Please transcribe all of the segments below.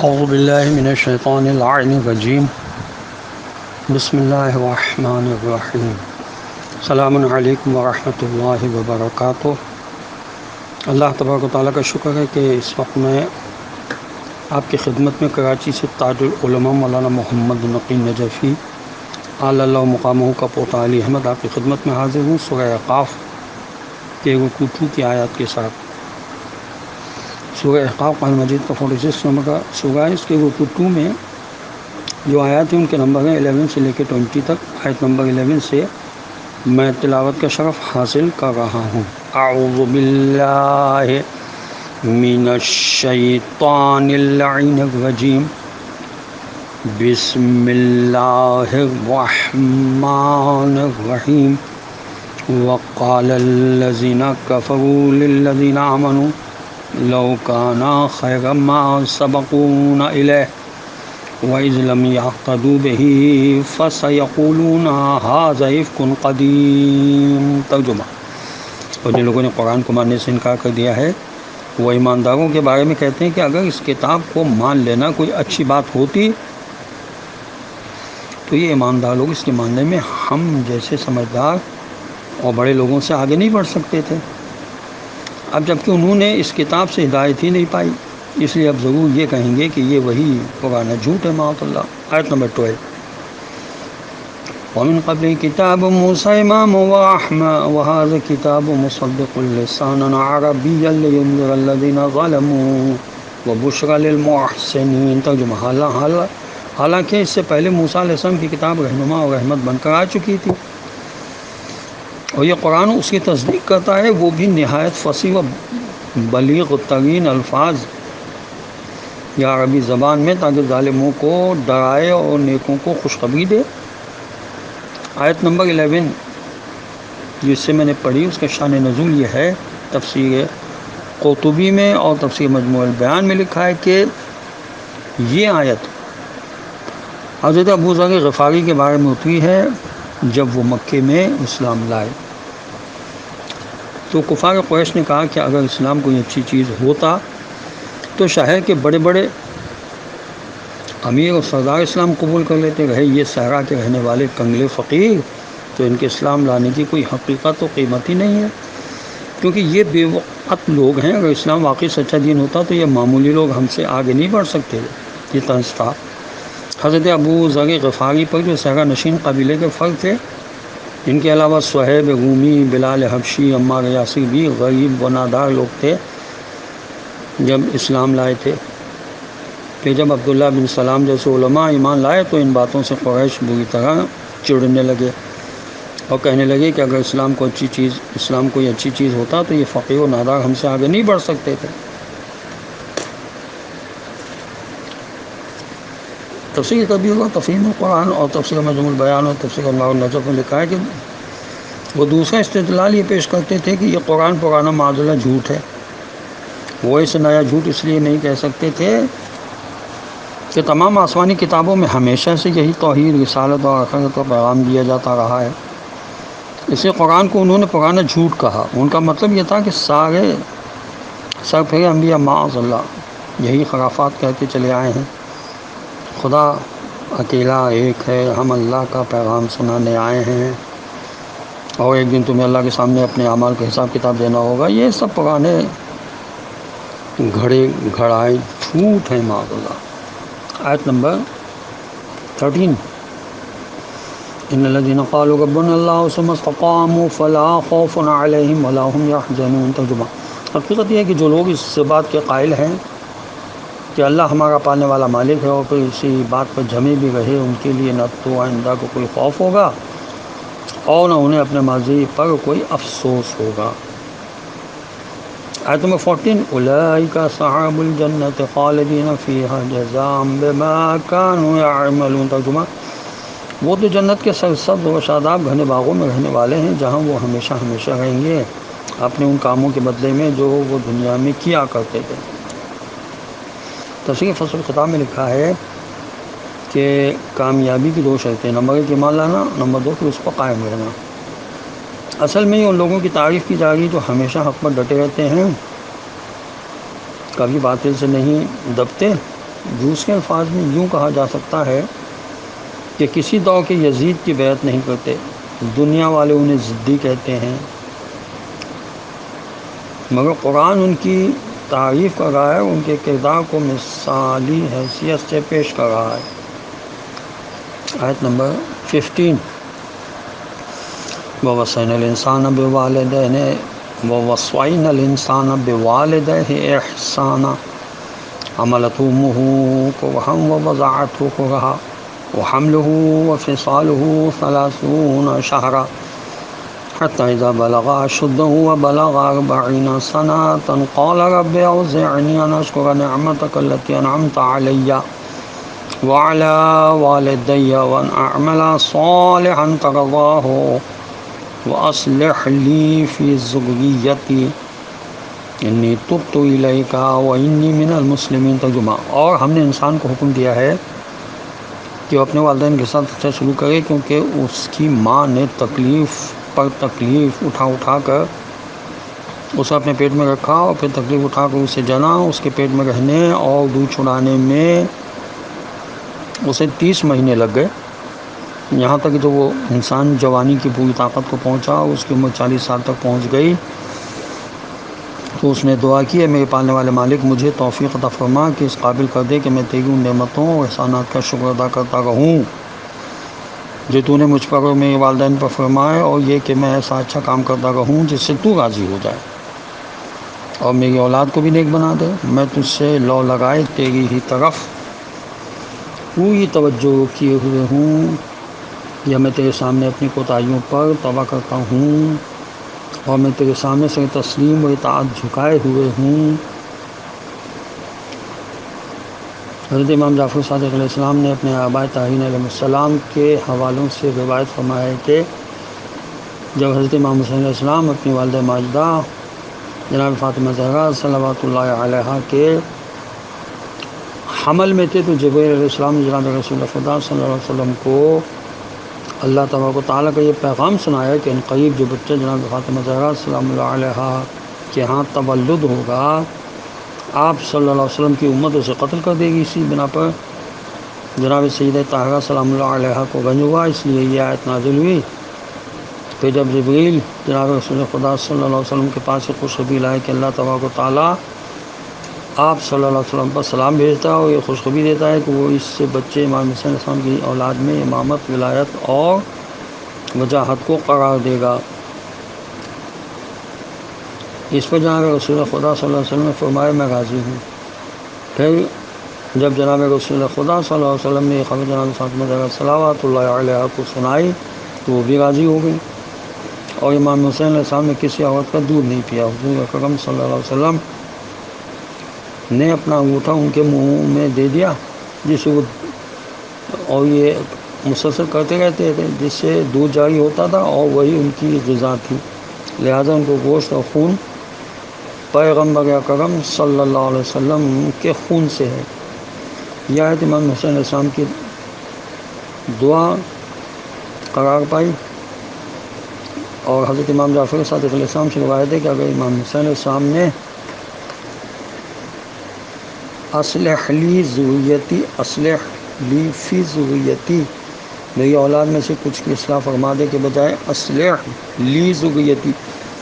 اعوذ باللہ من الشیطان اللعین الرجیم بسم اللہ الرحمن الرحیم السلام علیکم ورحمۃ اللہ وبرکاتہ۔ اللہ تبارک و تعالیٰ کا شکر ہے کہ اس وقت میں آپ کی خدمت میں کراچی سے تاج العلماء مولانا محمد نقی نجفی اعلی اللہ مقامہ کا پوتا علی احمد آپ کی خدمت میں حاضر ہوں۔ سورہ احقاف کے رکوع 2 کی آیات کے ساتھ۔ سورہ احقاف قرآن مجید کا 46 نمبر کا سورہ ہے۔ اس کے رکوع 2 میں جو آیات ہیں ان کے نمبر ہیں 11 سے لے کے 20 تک۔ آیت نمبر 11 سے میں تلاوت کا شرف حاصل کر رہا ہوں۔ اعوذ باللہ من الشیطان اللعین الرجیم بسم اللہ الرحمن الرحیم وقال الذین کفروا للذین آمنوا لو کان خیرا ما سبقونا الیہ وَإِذْ لَمْ يَهْتَدُوا بِهِ فَسَيَقُولُونَ هَٰذَا إِفْكٌ قَدِيمٌ۔ ترجمہ۔ اور جن لوگوں نے قرآن کو ماننے سے انکار کر دیا ہے وہ ایمانداروں کے بارے میں کہتے ہیں کہ اگر اس کتاب کو مان لینا کوئی اچھی بات ہوتی تو یہ ایماندار لوگ اس کے ماننے میں ہم جیسے سمجھدار اور بڑے لوگوں سے آگے نہیں بڑھ سکتے تھے۔ اب جبکہ انہوں نے اس کتاب سے ہدایت ہی نہیں پائی، اس لیے اب ضرور یہ کہیں گے کہ یہ وہی قرآن جھوٹ ہے معاذ اللہ۔ آیت نمبر 12۔ وَمِن قَبْلِهِ كِتَابُ مُوسَىٰ إِمَامًا وَرَحْمَةً وَهَٰذَا الْكِتَابُ مُصَدِّقٌ لِّسَانًا عَرَبِيًّا لِّيُنذِرَ الَّذِينَ ظَلَمُوا وَبُشْرًى لِّلْمُحْسِنِينَ۔ ترجمہ۔ حالانکہ اس سے پہلے موسیٰ علیہ السلام کی کتاب رہنما اور رحمت بن کر آ چکی تھی، اور یہ قرآن اس کی تصدیق کرتا ہے، وہ بھی نہایت فصیح و بلیغ ترین الفاظ یا عربی زبان میں، تاکہ ظالموں کو ڈرائے اور نیکوں کو خوشخبری دے۔ آیت نمبر 11 جس سے میں نے پڑھی اس کا شان نزول یہ ہے۔ تفسیر قرطبی میں اور تفسیر مجموع البیان میں لکھا ہے کہ یہ آیت حضرت ابو ذر غفاری کے بارے میں اتری ہے جب وہ مکے میں اسلام لائے، تو کفار قریش نے کہا کہ اگر اسلام کوئی اچھی چیز ہوتا تو شہر کے بڑے بڑے امیر اور سردار اسلام قبول کر لیتے، رہے یہ صحرا کے رہنے والے کنگلے فقیر تو ان کے اسلام لانے کی کوئی حقیقت و قیمت ہی نہیں ہے، کیونکہ یہ بے وقت لوگ ہیں۔ اگر اسلام واقعی سچا دین ہوتا تو یہ معمولی لوگ ہم سے آگے نہیں بڑھ سکتے۔ یہ طنز تھا حضرت ابو ذر غفاری پر، جو صحرا نشین قبیلے کے فرد تھے۔ ان کے علاوہ صہیب رومی، بلال حبشی، عمار یاسر بھی غریب و نادار لوگ تھے جب اسلام لائے تھے۔ پھر جب عبداللہ بن سلام جیسے علماء ایمان لائے تو ان باتوں سے قریش بری طرح چڑنے لگے اور کہنے لگے کہ اگر اسلام کوئی اچھی چیز ہوتا تو یہ فقیر و نادار ہم سے آگے نہیں بڑھ سکتے تھے۔ تفسیر کبیر اور تفہیم القرآن اور تفسیر مجموع البیان اور تفسیر اللہ النجف میں لکھا ہے کہ وہ دوسرا استدلال یہ پیش کرتے تھے کہ یہ قرآن پرانا معاذ اللہ جھوٹ ہے۔ وہ اسے نیا جھوٹ اس لیے نہیں کہہ سکتے تھے کہ تمام آسمانی کتابوں میں ہمیشہ سے یہی توحید، رسالت اور آخرت کا پیغام دیا جاتا رہا ہے، اس لیے قرآن کو انہوں نے پرانا جھوٹ کہا۔ ان کا مطلب یہ تھا کہ سارے سرپھرے انبیاء معاذ اللہ یہی خرافات کہتے چلے آئے ہیں، خدا اکیلا ایک ہے، ہم اللہ کا پیغام سنانے آئے ہیں، اور ایک دن تمہیں اللہ کے سامنے اپنے اعمال کا حساب کتاب دینا ہوگا۔ یہ سب پرانے گھڑائے جھوٹ ہیں معاذ اللہ۔ آیت نمبر 13۔ ان الذين قالوا ربنا الله ثم استقاموا فلا خوف عليهم ولا هم يحزنون۔ ترجمہ۔ حقیقت یہ ہے کہ جو لوگ اس بات کے قائل ہیں کہ اللہ ہمارا پالنے والا مالک ہے اور پھر اسی بات پر جمے بھی رہے، ان کے لیے نہ تو آئندہ کو کوئی خوف ہوگا اور نہ انہیں اپنے ماضی پر کوئی افسوس ہوگا۔ آیت نمبر 14۔ اولئک اصحاب الجنۃ خالدین فیہا جزاء بما کانوا یعملون۔ ترجمہ۔ وہ تو جنت کے سرسبز و شاداب گھنے باغوں میں رہنے والے ہیں، جہاں وہ ہمیشہ ہمیشہ رہیں گے اپنے ان کاموں کے بدلے میں جو وہ دنیا میں کیا کرتے تھے۔ تفسیر فصل خطاب میں لکھا ہے کہ کامیابی کی 2 شرطیں، نمبر 1 ایمان لانا، نمبر 2 کہ اس پر قائم رہنا۔ اصل میں یہ ان لوگوں کی تعریف کی جا رہی جو ہمیشہ حق پر ڈٹے رہتے ہیں، کبھی باطل سے نہیں دبتے دوسرے الفاظ میں یوں کہا جا سکتا ہے کہ کسی دور کے یزید کی بیعت نہیں کرتے، دنیا والے انہیں ضدی کہتے ہیں، مگر قرآن ان کی تعریف کر رہا ہے، ان کے کردار کو مثالی حیثیت سے پیش کر رہا ہے۔ آیت نمبر 15، وَوَصَّيْنَا الْإِنسَانَ بِوَالِدَيْهِ إِحْسَانًا حَمَلَتْهُ أُمُّهُ كُرْهًا وَوَضَعَتْهُ كُرْهًا وَحَمْلُهُ وَفِصَالُهُ 30 شهرًا حتى إذا بلغ أشده وبلغ 40 سنة قال رب أوزعني أن أشكر نعمتك التي أنعمت علي وعلى والدي وأن أعمل صالحا ترضاه وأصلح لي في ذريتي إني تبت إليك وإني من المسلمين۔ ترجمہ: اور ہم نے انسان کو حکم دیا ہے کہ وہ اپنے والدین کے ساتھ اچھا سلوک کرے، کیونکہ اس کی ماں نے تکلیف پر تکلیف اٹھا کر اسے اپنے پیٹ میں رکھا، اور پھر تکلیف اٹھا کر اسے جنا، اس کے پیٹ میں رہنے اور دودھ چھڑانے میں اسے 30 مہینے لگ گئے، یہاں تک کہ جب وہ انسان جوانی کی پوری طاقت کو پہنچا، اس کی عمر 40 سال تک پہنچ گئی، تو اس نے دعا کی، ہے میرے پالنے والے مالک، مجھے توفیق عطا فرما کہ اس قابل کر دے کہ میں تیری ان نعمتوں اور احسانات کا شکر ادا کرتا رہوں جو تو نے مجھ پر اور میرے والدین پر فرمائے، اور یہ کہ میں ایسا اچھا کام کرتا رہوں جس سے تو راضی ہو جائے، اور میری اولاد کو بھی نیک بنا دے۔ میں تجھ سے لو لگائے تیری ہی طرف پوری توجہ کیے ہوئے ہوں، یا میں تیرے سامنے اپنی کوتاہیوں پر توبہ کرتا ہوں، اور میں تیرے سامنے سے تسلیم و اطاعت جھکائے ہوئے ہوں۔ حضرت امام جعفر صادق علیہ السلام نے اپنے آباء طاہرین علیہ السلام کے حوالوں سے روایت فرمایا ہے کہ جب حضرت امام حسین علیہ السلام اپنی والدہ ماجدہ جناب فاطمہ زہرا صلوات اللہ علیہا کے حمل میں تھے، تو جبرائیل علیہ السلام نے جناب رسول اللہ خدا صلی اللہ علیہ وسلم کو اللہ تبارک و تعالیٰ کا یہ پیغام سنایا کہ ان قریب جو بچہ جناب فاطمہ زہرا سلام اللہ علیہا کے ہاں تولد ہوگا، آپ صلی اللہ علیہ وسلم کی امت اسے قتل کر دے گی۔ اسی بنا پر جناب سیدہ طاہرہ سلام اللہ علیہا کو گنج ہوا، اس لیے یہ آیت نازل ہوئی۔ پھر جب جبریل جناب رسول خدا صلی اللہ علیہ وسلم کے پاس سے خوشخبری لائے کہ اللہ تبارک و تعالیٰ آپ صلی اللہ علیہ وسلم پر سلام بھیجتا ہے اور یہ خوشخبری دیتا ہے کہ وہ اس سے بچے امام حسین علیہ السلام کی اولاد میں امامت، ولایت اور وجاہت کو قرار دے گا، اس پر جناب رسول خدا صلی اللہ علیہ وسلم نے فرمایا میں راضی ہوں۔ پھر جب جناب رسول خدا صلی اللہ علیہ وسلم نے یہ خبر جناب فاطمہ زہرا صلوات اللہ علیہا کو سنائی تو وہ بھی راضی ہو گئی، اور امام حسین علیہ السلام نے کسی عورت کا دودھ نہیں پیا۔ حضور اکرم صلی اللہ علیہ وسلم نے اپنا انگوٹھا ان کے منہ میں دے دیا، جس سے وہ اور یہ مسلسل کرتے رہتے تھے، جس سے دودھ جاری ہوتا تھا، اور وہی ان کی غذا تھی، لہذا ان کو گوشت اور خون پیغمبر اکرم صلی اللہ علیہ وسلم کے خون سے ہے۔ یہ آیت امام حسین علیہ السلام کی دعا قرار پائی، اور حضرت امام جعفر صادق علیہ السلام سے روایت ہے کہ اگر امام حسین علیہ السلام نے اصلح لی ذریتی، اصلح لی فی ذریتی، میری اولاد میں سے کچھ کی اصلاح فرما دے کے بجائے اصلح لی ذریتی،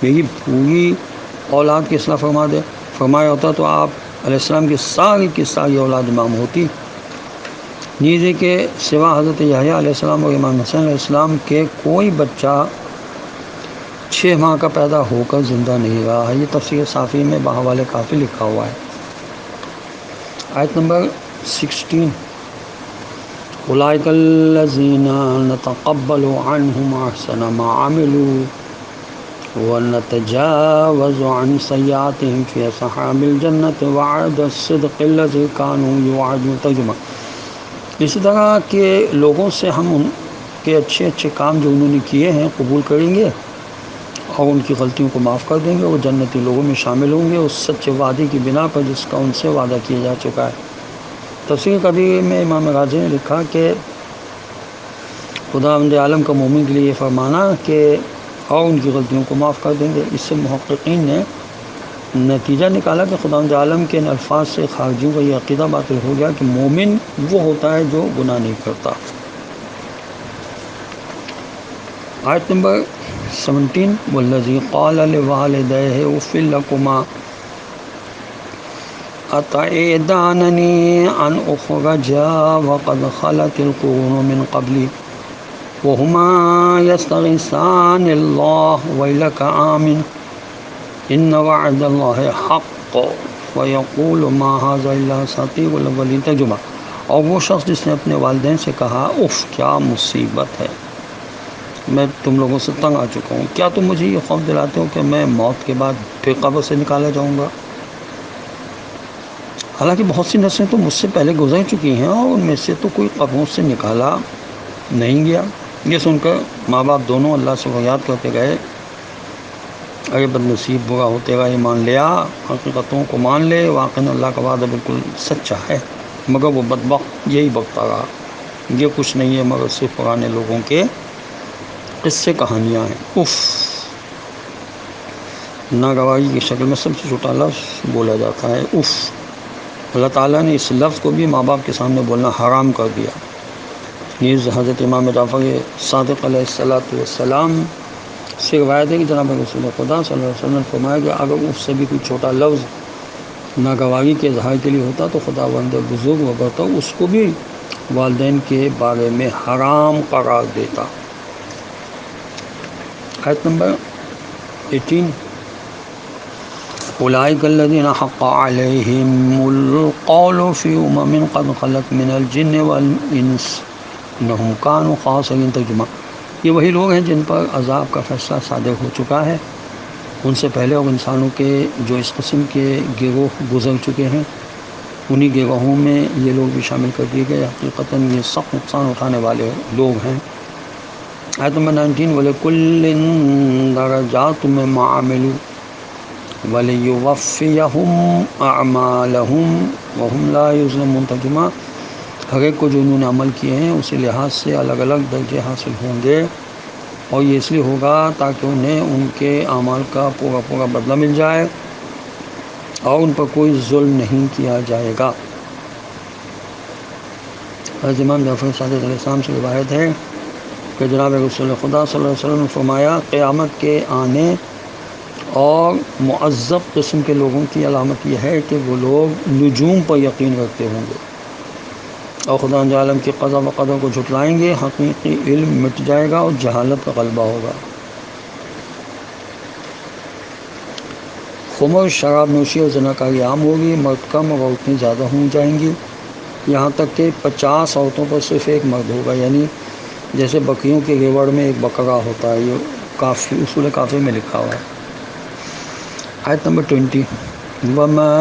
میری پوری اولاد کی اصلاح فرما دے، فرمایا ہوتا تو آپ علیہ السلام کی ساری اولاد امام ہوتی۔ نیز کے سوا حضرت یحییٰ علیہ السلام اور امام حسین علیہ السلام کے کوئی بچہ 6 ماہ کا پیدا ہو کر زندہ نہیں رہا ہے۔ یہ تفسیر صافی میں بحوالِ کافی لکھا ہوا ہے۔ آیت نمبر 16، اولئک الذین نتقبل عنہم احسن ما عملوا ونتجاوز عن سیئاتہم فی اصحاب الجنۃ وعد الصدق الذی کانوا یوعدون۔ ترجمہ: اسی طرح کے لوگوں سے ہم ان کے اچھے کام جو انہوں نے کیے ہیں قبول کریں گے، اور ان کی غلطیوں کو معاف کر دیں گے، وہ جنتی لوگوں میں شامل ہوں گے اس سچے وعدے کی بنا پر جس کا ان سے وعدہ کیا جا چکا ہے۔ تفسیر کبیر میں امام غازی نے لکھا کہ خداوند عالم کا مومن کے لیے یہ فرمانا کہ اور ان کی غلطیوں کو معاف کر دیں گے، اس سے محققین نے نتیجہ نکالا کہ خداوند عالم کے ان الفاظ سے خارجیوں کا یہ عقیدہ باطل ہو گیا کہ مومن وہ ہوتا ہے جو گناہ نہیں کرتا۔ آیت نمبر 17 والذی قال لوالدیہ اف لکما اتعداننی ان اخرج وقد خلت القرون من قبلی وہما یستغیثان اللہ ویلک آمن ان وعد اللہ حق ویقول ما ھذا الا اساطیر الاولین۔ ترجمہ: اور وہ شخص جس نے اپنے والدین سے کہا اف کیا مصیبت ہے، میں تم لوگوں سے تنگ آ چکا ہوں، کیا تم مجھے یہ خوف دلاتے ہو کہ میں موت کے بعد پھر قبر سے نکالا جاؤں گا؟ حالانکہ بہت سی نسلیں تو مجھ سے پہلے گزر چکی ہیں اور ان میں سے تو کوئی قبروں سے نکالا نہیں گیا۔ یہ سن کر ماں باپ دونوں اللہ سے فریاد کرتے گئے، ارے بد نصیب، برا ہو، تیرا ایمان لیا، حقیقتوں کو مان لے، واقعی اللہ کا وعدہ بالکل سچا ہے۔ مگر وہ بدبخت یہی بکتا رہا، یہ کچھ نہیں ہے مگر صرف پرانے لوگوں کے قصے کہانیاں ہیں۔ اف ناگواری کی شکل میں سب سے چھوٹا لفظ بولا جاتا ہے، اف۔ اللہ تعالیٰ نے اس لفظ کو بھی ماں باپ کے سامنے بولنا حرام کر دیا۔ نیز حضرت امام جعفر صادق علیہ السلام سے روایت ہے کہ جناب رسول خدا صلی اللہ علیہ وسلم نے فرمایا کہ اگر اس سے بھی کوئی چھوٹا لفظ ناگواری کے اظہار کے لیے ہوتا تو خداوند بزرگ و برتر اس کو بھی والدین کے بارے میں حرام قرار دیتا۔ آیت نمبر 18 اولئک الذین حق علیہم القول فی امم قد خلت من الجن والانس انہم کانوا خاسرین۔ ترجمہ: یہ وہی لوگ ہیں جن پر عذاب کا فیصلہ صادر ہو چکا ہے ان سے پہلے، اور انسانوں کے جو اس قسم کے گروہ گزر چکے ہیں انہی گروہوں میں یہ لوگ بھی شامل کر دیے گئے۔ حقیقتاً یہ سخت نقصان اٹھانے والے لوگ ہیں۔ آیت نمبر 19 وَلِكُلٍّ دَرَجَاتٌ مِّمَّا عَمِلُوا وَلِيُوَفِّيَهُمْ أَعْمَالَهُمْ وَهُمْ لَا يُظْلَمُونَ۔ ترجمہ: ہر ایک کو جو انہوں نے عمل کیے ہیں اسی لحاظ سے الگ الگ درجے حاصل ہوں گے، اور یہ اس لیے ہوگا تاکہ انہیں ان کے اعمال کا پورا پورا بدلہ مل جائے اور ان پر کوئی ظلم نہیں کیا جائے گا۔ حضرت امام جعفر صادق علیہ السلام سے روایت ہے کہ جناب رسول خدا صلی اللہ علیہ وسلم نے فرمایا قیامت کے آنے اور معذب قسم کے لوگوں کی علامت یہ ہے کہ وہ لوگ نجوم پر یقین رکھتے ہوں گے اور خدا عالم کی قضا و قدر کو جھٹلائیں گے، حقیقی علم مٹ جائے گا اور جہالت کا غلبہ ہوگا۔ خمر، شراب نوشی اور زناکاری عام ہوگی، مرد کم اور عورتیں زیادہ ہوں جائیں گی، یہاں تک کہ 50 عورتوں پر صرف ایک مرد ہوگا، یعنی جیسے بکریوں کے ریوڑ میں ایک بکرا ہوتا ہے، یہ کافی اصول کافی میں لکھا ہوا ہے۔ آیت نمبر 20 وَمَا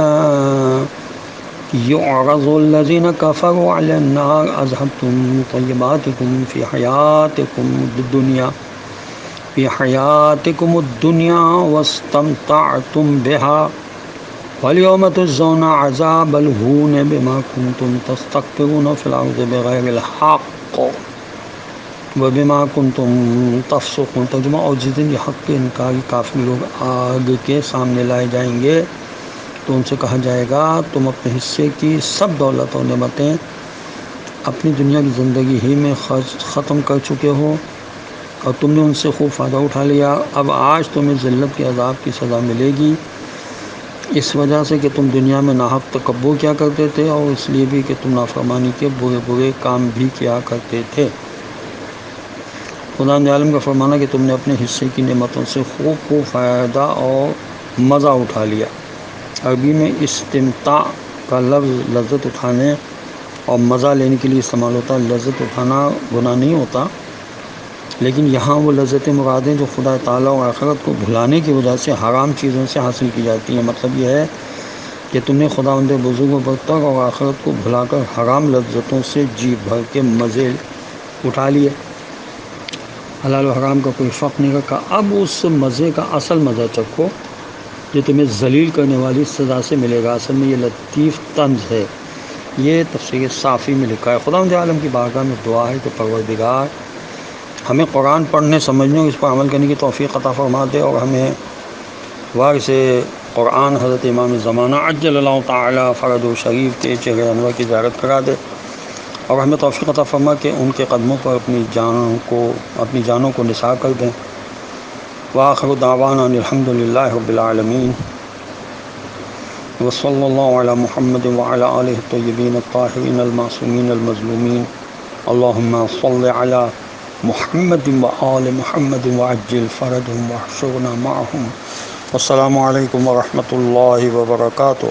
يُعْرَضُ الَّذِينَ كَفَرُوا عَلَى النَّارِ أَذْهَبْتُمْ طَيِّبَاتِكُمْ فِي حَيَاتِكُمُ الدُّنْيَا وَاسْتَمْتَعْتُمْ بِهَا وَالْيَوْمَ تُجْزَوْنَ عَذَابَ الْهُونِ بِمَا كُنْتُمْ تَسْتَكْبِرُونَ فِي الْأَرْضِ بِغَيْرِ الْحَقِّ وَبِمَا كُنْتُمْ تَفْسُقُونَ۔ ترجمہ: اور جس دن یہ حق کے انکاری کافر لوگ آگ کے سامنے لائے جائیں گے تو ان سے کہا جائے گا تم اپنے حصے کی سب دولت اور نعمتیں اپنی دنیا کی زندگی ہی میں ختم کر چکے ہو اور تم نے ان سے خوب فائدہ اٹھا لیا، اب آج تمہیں ذلت کے عذاب کی سزا ملے گی اس وجہ سے کہ تم دنیا میں ناحق تکبر کیا کرتے تھے اور اس لیے بھی کہ تم نافرمانی کے برے برے کام بھی کیا کرتے تھے۔ خدا عالم کا فرمانا کہ تم نے اپنے حصے کی نعمتوں سے خوب فائدہ اور مزہ اٹھا لیا۔ عربی میں استمتاع کا لفظ لذت اٹھانے اور مزہ لینے کے لیے استعمال ہوتا ہے۔ لذت اٹھانا گناہ نہیں ہوتا، لیکن یہاں وہ لذتیں مرادیں جو خدا تعالیٰ اور آخرت کو بھلانے کی وجہ سے حرام چیزوں سے حاصل کی جاتی ہیں۔ مطلب یہ ہے کہ تم نے خداوند بزرگ و برتر اور آخرت کو بھلا کر حرام لذتوں سے جی بھر کے مزے اٹھا لیے، حلال و حرام کا کوئی فرق نہیں رکھا۔ اب اس مزے کا اصل مزہ چکھو جو تمہیں ذلیل کرنے والی سزا سے ملے گا۔ اصل میں یہ لطیف طنز ہے، یہ تفسیر صافی میں لکھا ہے۔ خداوند عالم کی بارگاہ میں دعا ہے کہ پروردگار ہمیں قرآن پڑھنے، سمجھنے اور اس پر عمل کرنے کی توفیق عطا فرما دے اور ہمیں وارث قرآن حضرت امام زمانہ عجل اللہ تعالی فرد و شریف کے چہرے انور کی زیارت کرا دے، اور ہمیں توفیق عطا فرما کہ ان کے قدموں پر اپنی جانوں کو نثار کر دیں۔ وآخر دعوانا الحمد للہ رب العالمین، وصلی اللہ علی محمد وعلی آلہ الطیبین الطاہرین المعصومین المظلومین، اللہم صل علی محمد وآل محمد وعجل فرجهم واحشرنا معهم۔ السلام علیکم ورحمۃ اللہ وبرکاتہ۔